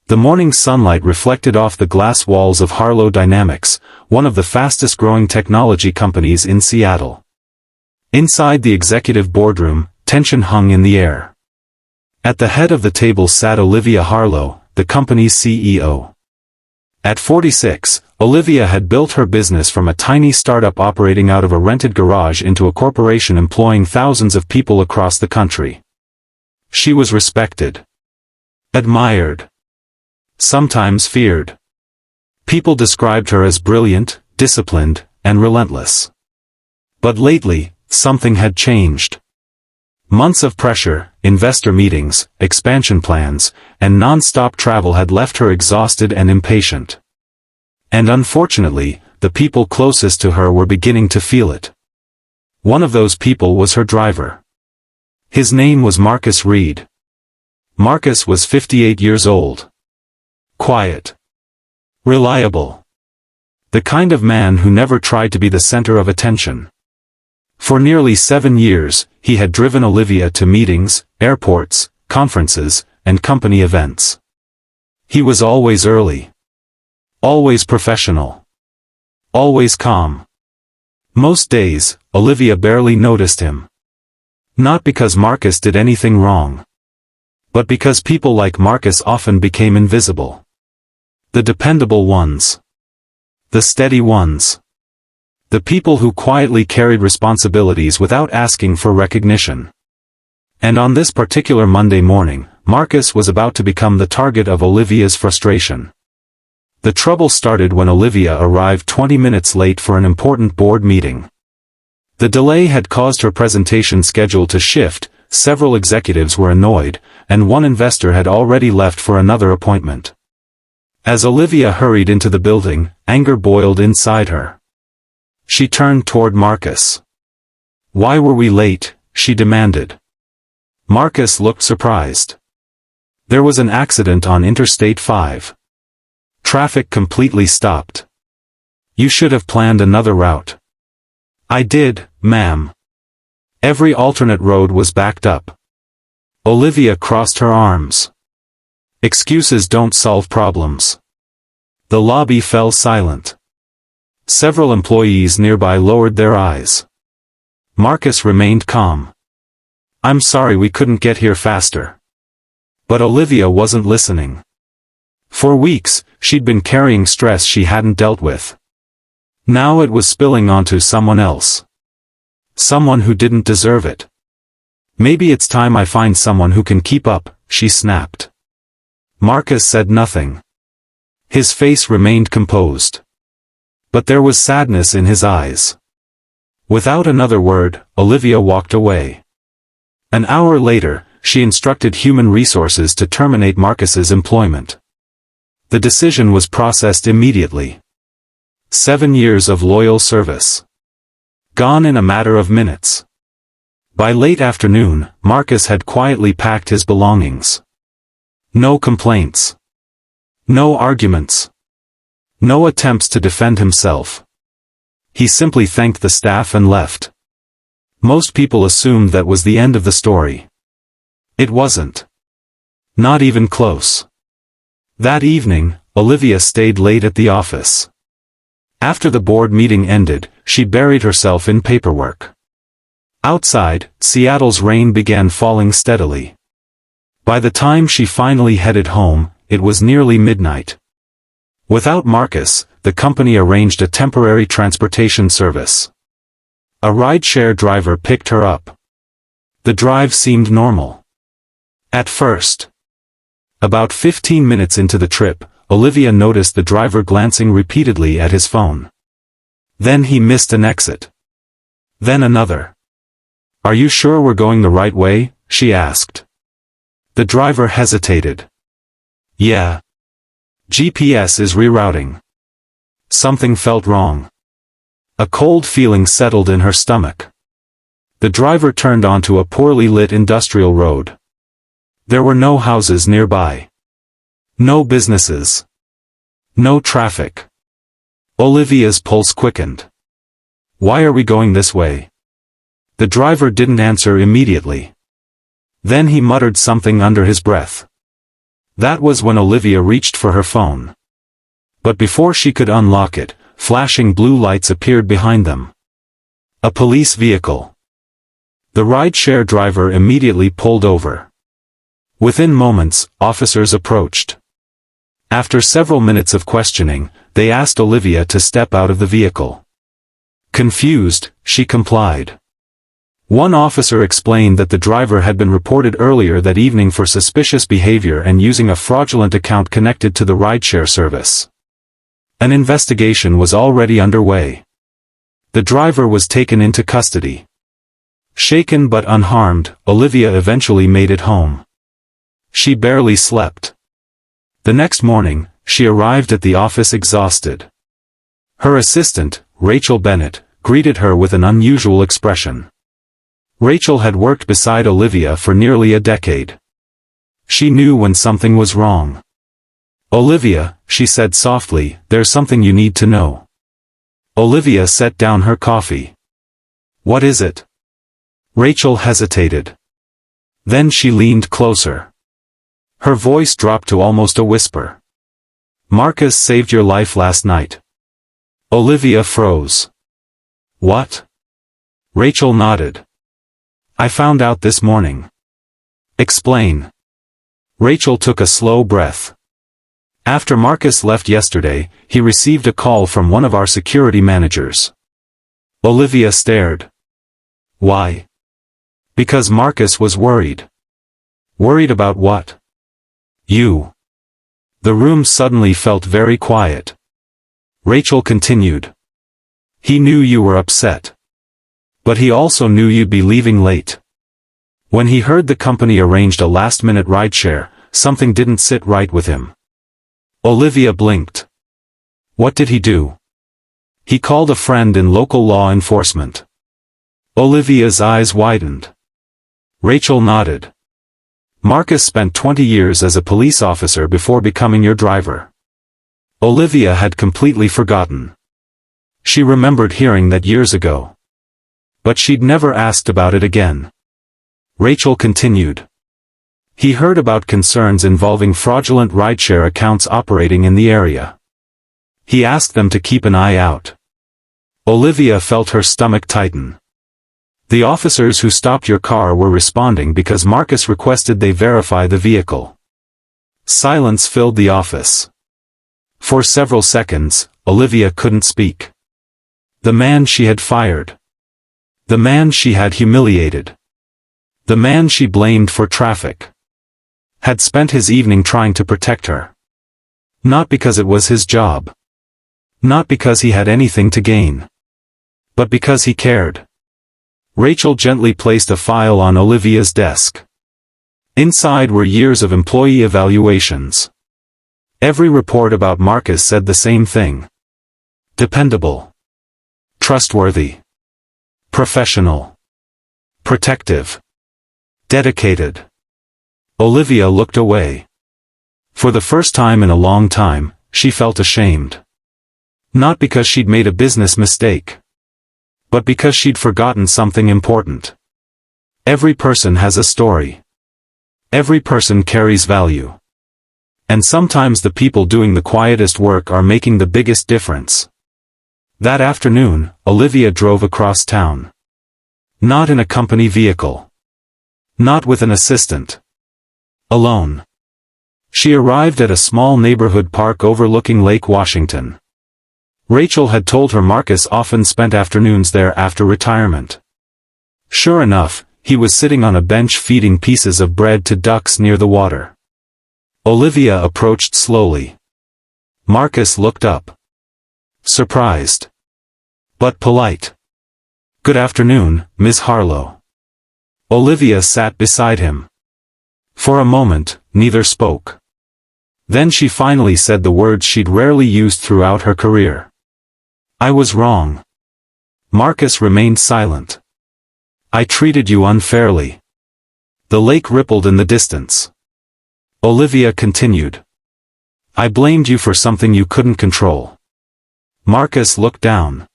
The morning sunlight reflected off the glass walls of Harlow Dynamics, one of the fastest-growing technology companies in Seattle. Inside the executive boardroom, tension hung in the air. At the head of the table sat Olivia Harlow, the company's CEO. At 46, Olivia had built her business from a tiny startup operating out of a rented garage into a corporation employing thousands of people across the country. She was respected, admired, sometimes feared. People described her as brilliant, disciplined, and relentless. But lately, something had changed. Months of pressure, investor meetings, expansion plans, and non-stop travel had left her exhausted and impatient. And unfortunately, the people closest to her were beginning to feel it. One of those people was her driver. His name was Marcus Reed. Marcus was 58 years old. Quiet. Reliable. The kind of man who never tried to be the center of attention. For nearly 7 years, he had driven Olivia to meetings, airports, conferences, and company events. He was always early. Always professional. Always calm. Most days, Olivia barely noticed him. Not because Marcus did anything wrong, but because people like Marcus often became invisible. The dependable ones. The steady ones. The people who quietly carried responsibilities without asking for recognition. And on this particular Monday morning, Marcus was about to become the target of Olivia's frustration. The trouble started when Olivia arrived 20 minutes late for an important board meeting. The delay had caused her presentation schedule to shift, several executives were annoyed, and one investor had already left for another appointment. As Olivia hurried into the building, anger boiled inside her. She turned toward Marcus. "Why were we late?" she demanded. Marcus looked surprised. "There was an accident on Interstate 5. Traffic completely stopped. You should have planned another route." "I did, ma'am. Every alternate road was backed up." Olivia crossed her arms. Excuses don't solve problems. The lobby fell silent. Several employees nearby lowered their eyes. Marcus remained calm. "I'm sorry we couldn't get here faster." But Olivia wasn't listening. For weeks, she'd been carrying stress she hadn't dealt with. Now it was spilling onto someone else. Someone who didn't deserve it. "Maybe it's time I find someone who can keep up," she snapped. Marcus said nothing. His face remained composed. But there was sadness in his eyes. Without another word, Olivia walked away. An hour later, she instructed human resources to terminate Marcus's employment. The decision was processed immediately. 7 years of loyal service. Gone in a matter of minutes. By late afternoon, Marcus had quietly packed his belongings. No complaints. No arguments. No attempts to defend himself. He simply thanked the staff and left. Most people assumed that was the end of the story. It wasn't. Not even close. That evening, Olivia stayed late at the office. After the board meeting ended, she buried herself in paperwork. Outside, Seattle's rain began falling steadily. By the time she finally headed home, it was nearly midnight. Without Marcus, the company arranged a temporary transportation service. A rideshare driver picked her up. The drive seemed normal. At first. About 15 minutes into the trip, Olivia noticed the driver glancing repeatedly at his phone. Then he missed an exit. Then another. "Are you sure we're going the right way?" she asked. The driver hesitated. "Yeah. GPS is rerouting." Something felt wrong. A cold feeling settled in her stomach. The driver turned onto a poorly lit industrial road. There were no houses nearby. No businesses. No traffic. Olivia's pulse quickened. "Why are we going this way?" The driver didn't answer immediately. Then he muttered something under his breath. That was when Olivia reached for her phone. But before she could unlock it, flashing blue lights appeared behind them. A police vehicle. The ride-share driver immediately pulled over. Within moments, officers approached. After several minutes of questioning, they asked Olivia to step out of the vehicle. Confused, she complied. One officer explained that the driver had been reported earlier that evening for suspicious behavior and using a fraudulent account connected to the rideshare service. An investigation was already underway. The driver was taken into custody. Shaken but unharmed, Olivia eventually made it home. She barely slept. The next morning, she arrived at the office exhausted. Her assistant, Rachel Bennett, greeted her with an unusual expression. Rachel had worked beside Olivia for nearly a decade. She knew when something was wrong. "Olivia," she said softly, "there's something you need to know." Olivia set down her coffee. "What is it?" Rachel hesitated. Then she leaned closer. Her voice dropped to almost a whisper. "Marcus saved your life last night." Olivia froze. "What?" Rachel nodded. "I found out this morning." "Explain." Rachel took a slow breath. "After Marcus left yesterday, he received a call from one of our security managers." Olivia stared. "Why?" "Because Marcus was worried." "Worried about what?" "You." The room suddenly felt very quiet. Rachel continued. "He knew you were upset. But he also knew you'd be leaving late. When he heard the company arranged a last-minute rideshare, something didn't sit right with him." Olivia blinked. "What did he do?" "He called a friend in local law enforcement." Olivia's eyes widened. Rachel nodded. "Marcus spent 20 years as a police officer before becoming your driver." Olivia had completely forgotten. She remembered hearing that years ago. But she'd never asked about it again. Rachel continued. "He heard about concerns involving fraudulent rideshare accounts operating in the area. He asked them to keep an eye out." Olivia felt her stomach tighten. "The officers who stopped your car were responding because Marcus requested they verify the vehicle." Silence filled the office. For several seconds, Olivia couldn't speak. The man she had fired. The man she had humiliated. The man she blamed for traffic. Had spent his evening trying to protect her. Not because it was his job. Not because he had anything to gain. But because he cared. Rachel gently placed a file on Olivia's desk. Inside were years of employee evaluations. Every report about Marcus said the same thing. Dependable. Trustworthy. Professional. Protective. Dedicated. Olivia looked away. For the first time in a long time, she felt ashamed. Not because she'd made a business mistake. But because she'd forgotten something important. Every person has a story. Every person carries value. And sometimes the people doing the quietest work are making the biggest difference. That afternoon, Olivia drove across town. Not in a company vehicle. Not with an assistant. Alone. She arrived at a small neighborhood park overlooking Lake Washington. Rachel had told her Marcus often spent afternoons there after retirement. Sure enough, he was sitting on a bench feeding pieces of bread to ducks near the water. Olivia approached slowly. Marcus looked up. Surprised. But polite. "Good afternoon, Miss Harlow." Olivia sat beside him. For a moment, neither spoke. Then she finally said the words she'd rarely used throughout her career. "I was wrong." Marcus remained silent. "I treated you unfairly." The lake rippled in the distance. Olivia continued. "I blamed you for something you couldn't control." Marcus looked down.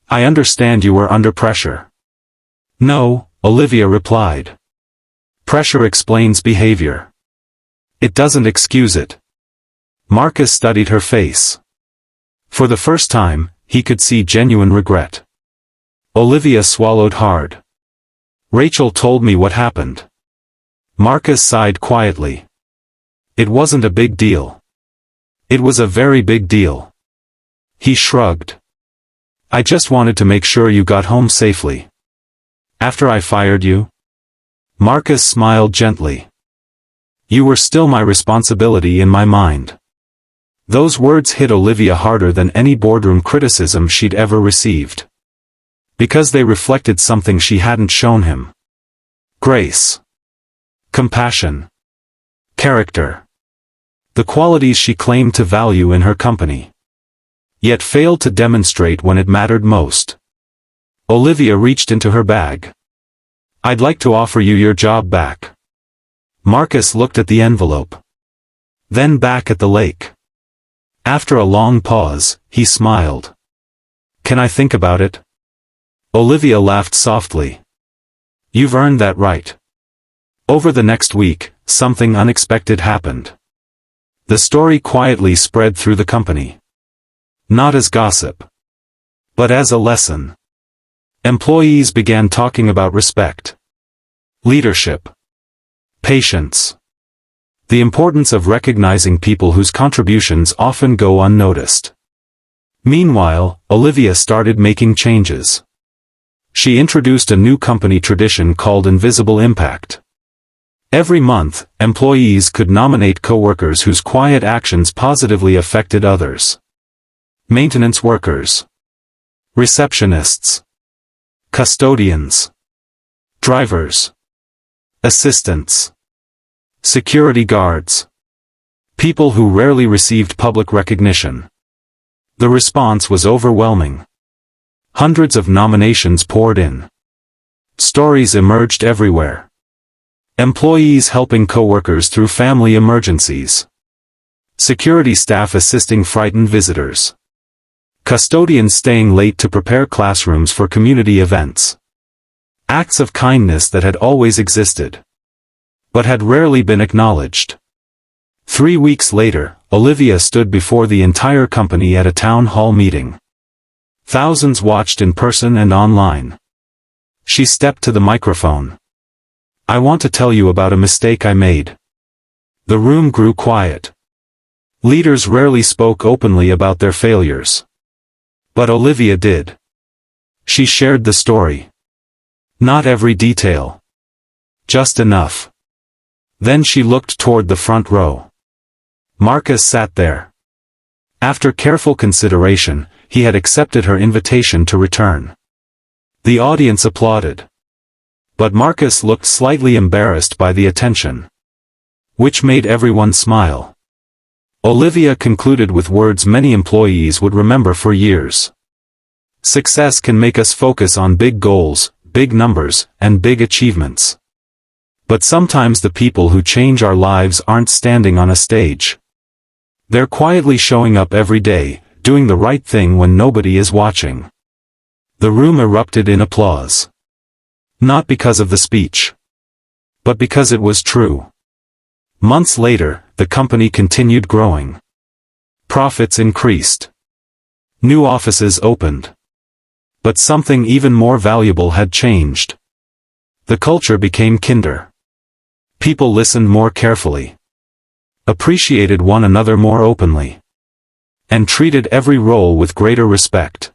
"I understand you were under pressure." "No," Olivia replied. "Pressure explains behavior. It doesn't excuse it. Marcus studied her face. For the first time, he could see genuine regret. Olivia swallowed hard. Rachel told me what happened. Marcus sighed quietly. It wasn't a big deal. It was a very big deal. He shrugged. I just wanted to make sure you got home safely. After I fired you? Marcus smiled gently. You were still my responsibility in my mind. Those words hit Olivia harder than any boardroom criticism she'd ever received. Because they reflected something she hadn't shown him. Grace. Compassion. Character. The qualities she claimed to value in her company. Yet failed to demonstrate when it mattered most. Olivia reached into her bag. I'd like to offer you your job back. Marcus looked at the envelope. Then back at the lake. After a long pause, he smiled. Can I think about it? Olivia laughed softly. You've earned that right. Over the next week, something unexpected happened. The story quietly spread through the company. Not as gossip, but as a lesson. Employees began talking about respect, leadership, patience, the importance of recognizing people whose contributions often go unnoticed. Meanwhile, Olivia started making changes. She introduced a new company tradition called Invisible Impact. Every month, employees could nominate coworkers whose quiet actions positively affected others. Maintenance workers, receptionists, custodians, drivers, assistants, security guards, people who rarely received public recognition. The response was overwhelming. Hundreds of nominations poured in. Stories emerged everywhere. Employees helping coworkers through family emergencies. Security staff assisting frightened visitors. Custodians staying late to prepare classrooms for community events. Acts of kindness that had always existed, but had rarely been acknowledged. 3 weeks later, Olivia stood before the entire company at a town hall meeting. Thousands watched in person and online. She stepped to the microphone. I want to tell you about a mistake I made. The room grew quiet. Leaders rarely spoke openly about their failures. But Olivia did. She shared the story. Not every detail. Just enough. Then she looked toward the front row. Marcus sat there. After careful consideration, he had accepted her invitation to return. The audience applauded. But Marcus looked slightly embarrassed by the attention, which made everyone smile. Olivia concluded with words many employees would remember for years. Success can make us focus on big goals, big numbers, and big achievements. But sometimes the people who change our lives aren't standing on a stage. They're quietly showing up every day, doing the right thing when nobody is watching. The room erupted in applause. Not because of the speech, but because it was true. Months later, the company continued growing. Profits increased. New offices opened. But something even more valuable had changed. The culture became kinder. People listened more carefully, appreciated one another more openly, and treated every role with greater respect.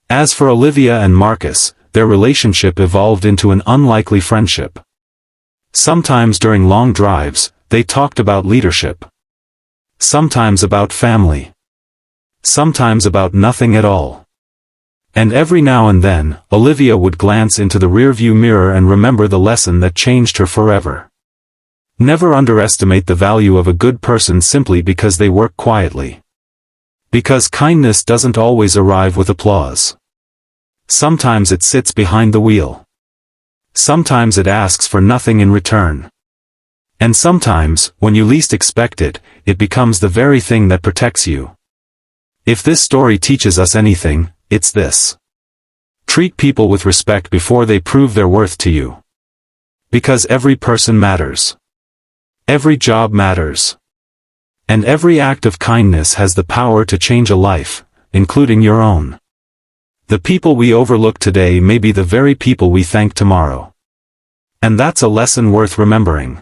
As for Olivia and Marcus, their relationship evolved into an unlikely friendship. Sometimes during long drives, they talked about leadership. Sometimes about family. Sometimes about nothing at all. And every now and then, Olivia would glance into the rearview mirror and remember the lesson that changed her forever. Never underestimate the value of a good person simply because they work quietly. Because kindness doesn't always arrive with applause. Sometimes it sits behind the wheel. Sometimes it asks for nothing in return. And sometimes, when you least expect it, it becomes the very thing that protects you. If this story teaches us anything, it's this. Treat people with respect before they prove their worth to you. Because every person matters. Every job matters. And every act of kindness has the power to change a life, including your own. The people we overlook today may be the very people we thank tomorrow. And that's a lesson worth remembering.